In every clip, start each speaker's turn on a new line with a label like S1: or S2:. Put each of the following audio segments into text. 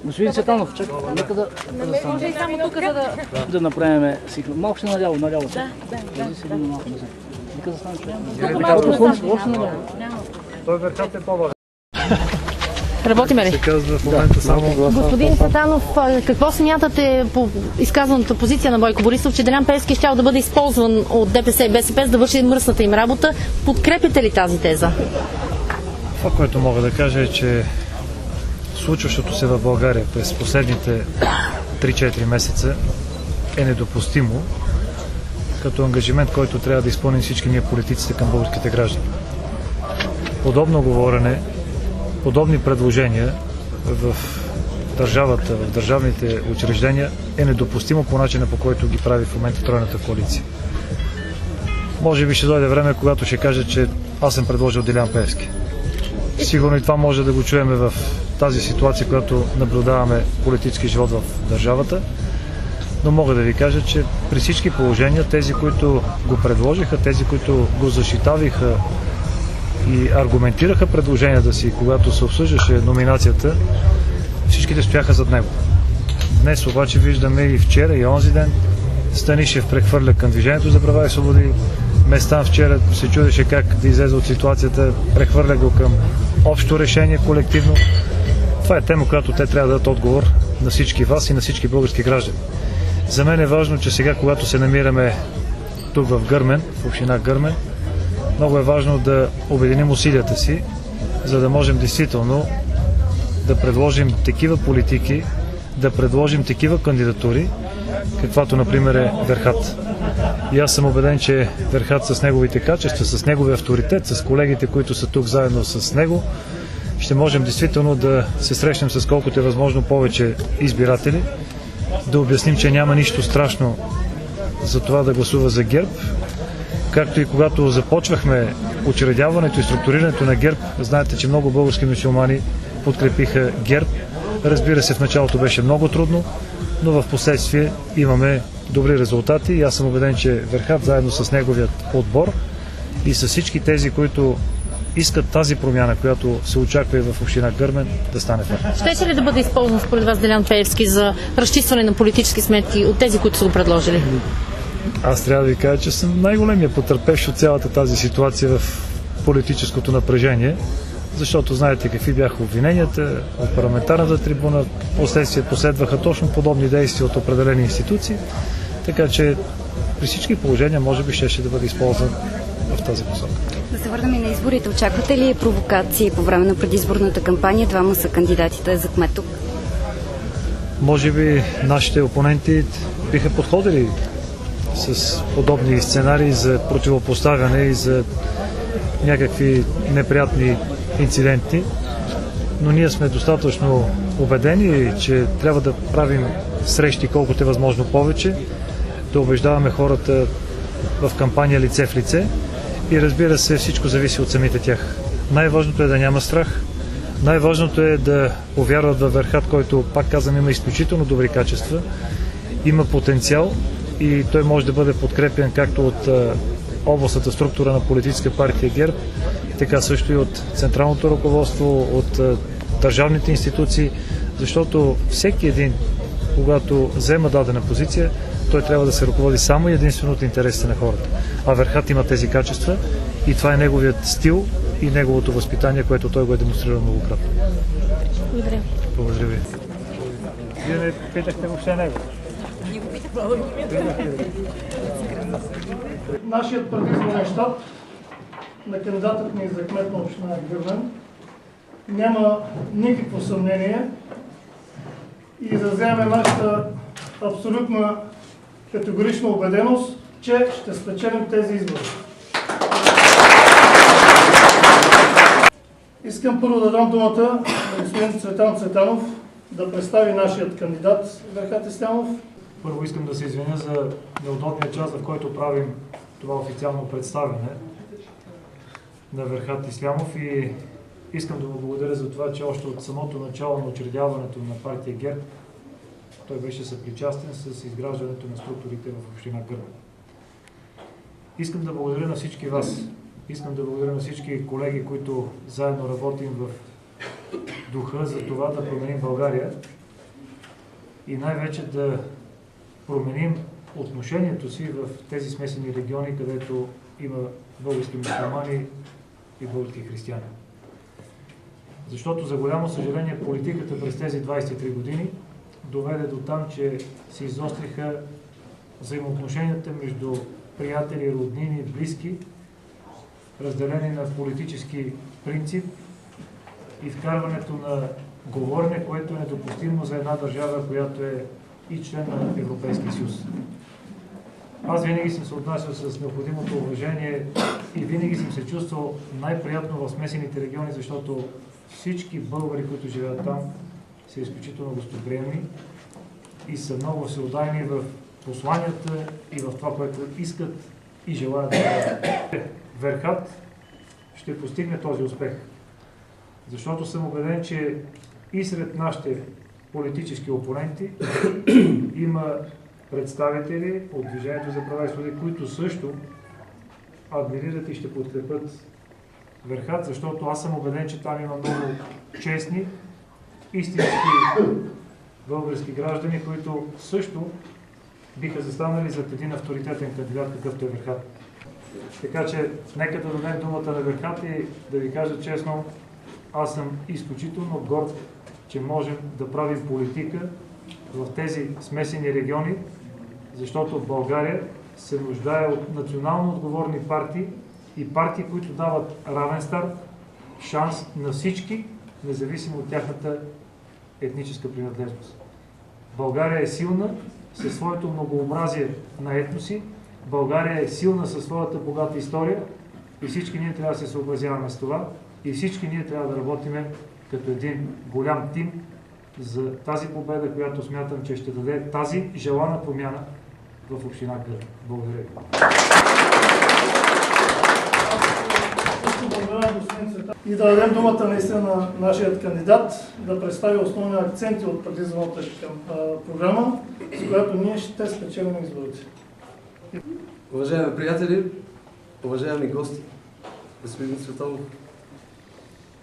S1: Господин Цветанов, чакай, нека да
S2: Може и само тук, за
S1: да направим сигнал. Малко ще наляво.
S2: Да.
S1: Нека да стане човек.
S2: Колко малко места?
S1: Още наляво.
S3: Той верхът е по-важен.
S2: Работиме ли?
S3: Се казва в момента само
S2: Господин Цветанов, какво смятате по изказаната позиция на Бойко Борисов, че Делян Пеевски щял да бъде използван от ДПС и БСП, за да върши мръсната им работа? Подкрепите ли тази теза?
S3: това, което мога да кажа е, че случващото се в България през последните 3-4 месеца е недопустимо като ангажимент, който трябва да изпълним всички ние политиците към българските граждани. Подобно говорене, подобни предложения в държавата, в държавните учреждения е недопустимо по начина, по който ги прави в момента тройната коалиция. Може би ще дойде време, когато ще кажа, че аз съм предложил Делян Пеевски. Сигурно и това може да го чуеме в тази ситуация, която наблюдаваме политически живот в държавата. Но мога да ви кажа, че при всички положения тези, които го предложиха, тези, които го защитавиха и аргументираха предложенията си, когато се обсъждаше номинацията, всичките стояха зад него. Днес обаче виждаме и вчера, и онзи ден Станишев прехвърля към Движението за права и свободи. Местан вчера се чудеше как да излезе от ситуацията, прехвърля го към общо решение, колективно. Това е тема, която те трябва да дадат отговор на всички вас и на всички български граждани. За мен е важно, че сега, когато се намираме тук в Гърмен, в община Гърмен, много е важно да обединим усилията си, за да можем действително да предложим такива политики, да предложим такива кандидатури, каквато, например, е Верхат. И аз съм убеден, че Верхат с неговите качества, с неговия авторитет, с колегите, които са тук заедно с него, ще можем действително да се срещнем с колкото е възможно повече избиратели, да обясним, че няма нищо страшно за това да гласува за ГЕРБ. Както и когато започвахме учредяването и структурирането на ГЕРБ, знаете, че много български мюсюлмани подкрепиха ГЕРБ. Разбира се, в началото беше много трудно, но в последствие имаме добри резултати и аз съм убеден, че Верхат заедно с неговият отбор и с всички тези, които искат тази промяна, която се очаква и в община Гърмен, да стане факт.
S2: Щеше ли да бъде използван според вас Делян Пеевски за разчистване на политически сметки от тези, които са го предложили?
S3: Аз трябва да ви кажа, че съм най-големия потърпевш от цялата тази ситуация в политическото напрежение, защото знаете какви бяха обвиненията от парламентарната трибуна, последствие последваха точно подобни действия от определени институции, така че при всички положения може би ще да бъде използван в тази посока.
S4: Да се върнем и на изборите. Очаквате ли провокации по време на предизборната кампания? Двама са кандидатите за кмет тук.
S3: Може би нашите опоненти биха подходили с подобни сценарии за противопоставяне и за някакви неприятни инциденти, но ние сме достатъчно убедени, че трябва да правим срещи колкото е възможно повече, да убеждаваме хората в кампания лице в лице и разбира се, всичко зависи от самите тях. Най-важното е да няма страх, най-важното е да повярват във Верхат, който, пак казвам, има изключително добри качества, има потенциал и той може да бъде подкрепен както от областната структура на политическа партия ГЕРБ, така също и от централното ръководство, от държавните институции, защото всеки един, когато взема дадена позиция, той трябва да се ръководи само и единствено от интересите на хората. А Верхат има тези качества и това е неговият стил и неговото възпитание, което той го е демонстрирал многократно.
S2: Благодаря.
S3: Благодаря ви. Вие не питахте въобще него.
S1: Нашият предизборен щаб на кандидатът ни за кмет на община Гърмен няма никакво съмнение и изразяваме нашата абсолютна категорична убеденост, че ще спечелим тези избори. Искам първо да дам думата на господин Цветан Цветанов да представи нашият кандидат Верхат Ислямов.
S3: Първо искам да се извиня за неудобния час, в който правим това официално представяне на Верхат Ислямов и искам да му благодаря за това, че още от самото начало на учредяването на партия ГЕРБ той беше съпричастен с изграждането на структурите в община Гърмен. Искам да благодаря на всички вас. Искам да благодаря на всички колеги, които заедно работим в духа за това да променим България и най-вече да променим отношението си в тези смесени региони, където има български мюсюлмани и български християни. Защото за голямо съжаление политиката през тези 23 години доведе до там, че се изостриха взаимоотношенията между приятели, роднини, близки, разделени на политически принцип и вкарването на говорене, което е недопустимо за една държава, която е и член на Европейския съюз. Аз винаги съм се отнасял с необходимото уважение и винаги съм се чувствал най-приятно в смесените региони, защото всички българи, които живеят там, са изключително гостоприемни и са много всеотдайни в посланията и в това, което искат и желаят да правят. Верхат ще постигне този успех, защото съм убеден, че и сред нашите политически опоненти има представители от Движението за права и свободи, които също адмирират и ще подкрепят Верхат, защото аз съм убеден, че там има много честни, истински български граждани, които също биха застанали зад един авторитетен кандидат, какъвто е Верхат. Така че, нека да дадем думата на Верхат и да ви кажа честно, аз съм изключително горд, че можем да правим политика в тези смесени региони, защото България се нуждае от национално отговорни партии и партии, които дават равен старт, шанс на всички, независимо от тяхната етническа принадлежност. България е силна със своето многообразие на етноси, България е силна със своята богата история и всички ние трябва да се съобразяваме с това и всички ние трябва да работим като един голям тим за тази победа, която смятам, че ще даде тази желана промяна в община Гърмен. Благодаря ви.
S1: И да дадем думата наистина на нашия кандидат да представи основни акценти от предизборната програма, с която ние ще спечелим изборите.
S5: Уважаеми приятели, уважаеми гости, господин Цветанов,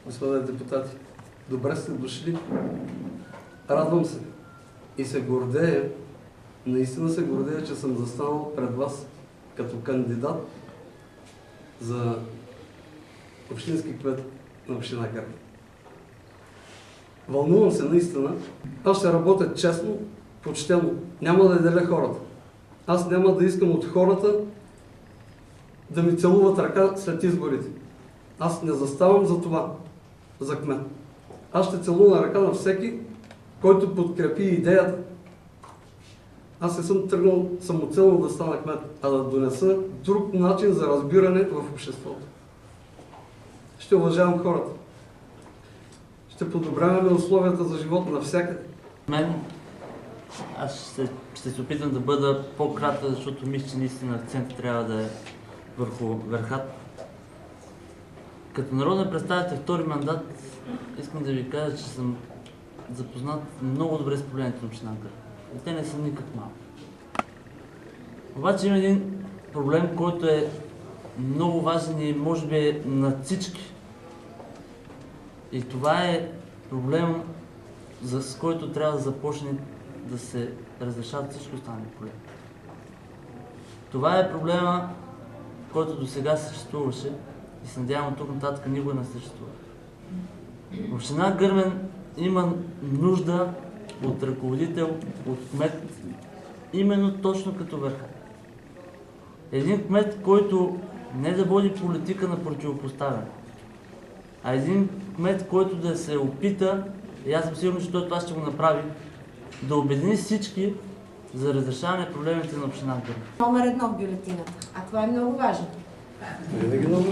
S5: господа депутати, добре сте дошли. Радвам се и се гордея, наистина се гордея, че съм застанал пред вас като кандидат за общински кмет на община Гърмен. Вълнувам се наистина. Аз ще работя честно, почтено. Няма да деля хората. Аз няма да искам от хората да ми целуват ръка след изборите. Аз не заставам за това, за кмет. Аз ще целувам ръка на всеки, който подкрепи идеята. Аз не съм тръгнал самоцелно да стана кмет, а да донеса друг начин за разбиране в обществото. Ще уважавам хората. Ще подобряваме условията за живот навсякъде.
S6: Аз ще се опитам да бъда по-кратък, защото мисля, че наистина акцентът трябва да е върху Верхат. Като народен представител втори мандат, искам да ви кажа, че съм запознат много добре с проблемите на община Гърмен. И те не са никак малко. Обаче има един проблем, който е много важен и може би е на всички. И това е проблем, с който трябва да започне да се разрешават всички останали проблеми. Това е проблема, който до сега съществуваше и се надявам от тук нататък никога не съществува. Община Гърмен има нужда от ръководител, от кмет, именно точно като Верхат. Един кмет, който не да води политика на противопоставяне, а един кмет, който да се опита, и аз съм сигурен, че той това ще го направи, да обедини всички за разрешаване на проблемите на община Гърмен.
S7: Номер 1 в бюлетината, а това е много важно.
S5: Винаги много.